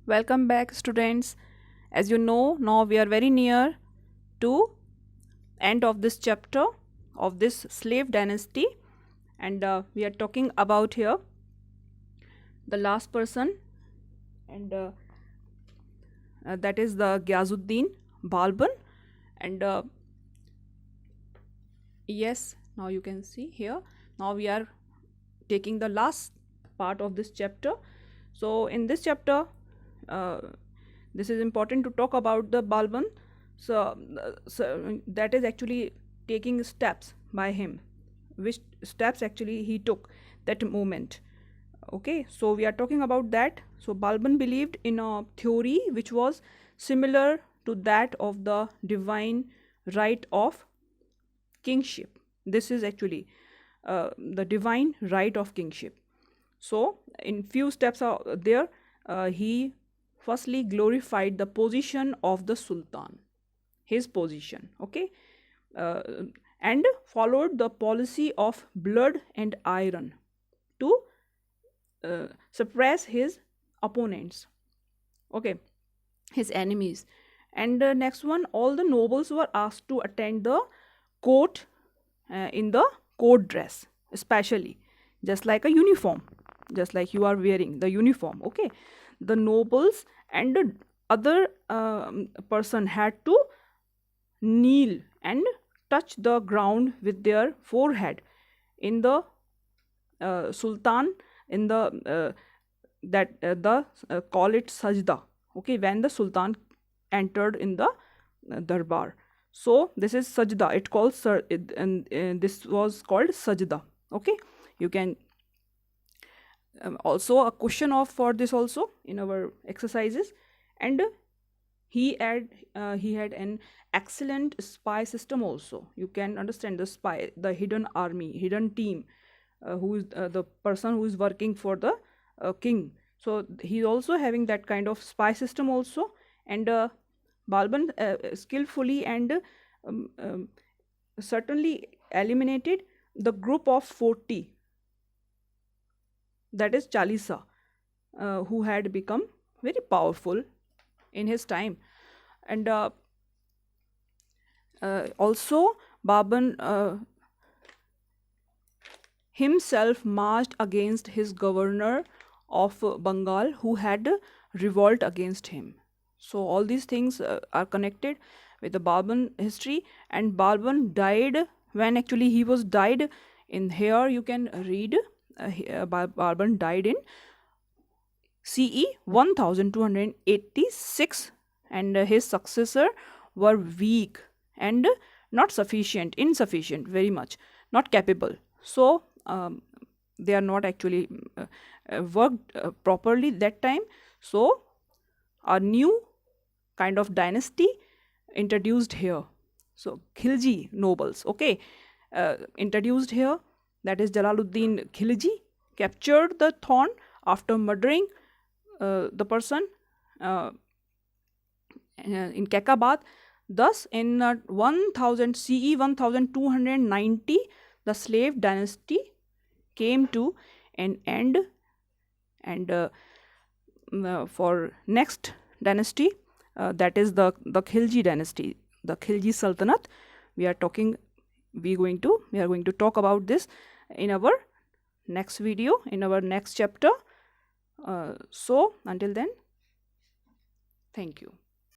Welcome back, students. As you know, now we are very near to end of this chapter of this slave dynasty, and we are talking about here the last person, and that is the Gyazuddin Balban. And yes, now you can see here. Now we are taking the last part of this chapter. So in this chapter, uh, this is important to talk about the Balban. So that is actually taking steps by him, which steps actually he took that moment. Okay, so we are talking about that. So Balban believed in a theory which was similar to that of the divine right of kingship. This is actually the divine right of kingship. So in few steps are there. He firstly glorified the position of the sultan, his position, okay, uh, and followed the policy of blood and iron to suppress his opponents, okay, his enemies. And next one, all the nobles were asked to attend the court in the court dress, especially just like a uniform, just like you are wearing the uniform, okay. The nobles and the other person had to kneel and touch the ground with their forehead in the sultan, in the that the call it sajda, okay, when the sultan entered in the darbar. So this is sajda, it calls and this was called sajda, okay. You can also a question of for this also in our exercises. And he had an excellent spy system also. You can understand the spy, the hidden army, hidden team, who is the person who is working for the king. So he's also having that kind of spy system also. And Balban skillfully and certainly eliminated the group of 40, that is Chalisa, who had become very powerful in his time. And also Baban himself marched against his governor of Bengal, who had revolt against him. So all these things are connected with the Balban history. And Balban died when actually he was died in here. You can read Balban died in CE 1286, and his successor were weak and not sufficient, insufficient, very much not capable. So they are not actually worked properly that time. So a new kind of dynasty introduced here. So Khilji nobles, okay, introduced here. That is Jalaluddin Khilji captured the throne after murdering the person in Kakabad. Thus, in 1000 CE 1290, the slave dynasty came to an end. And for next dynasty, that is the Khilji dynasty, the Khilji Sultanate. We are going to talk about this in our next video, in our next chapter. So until then, thank you.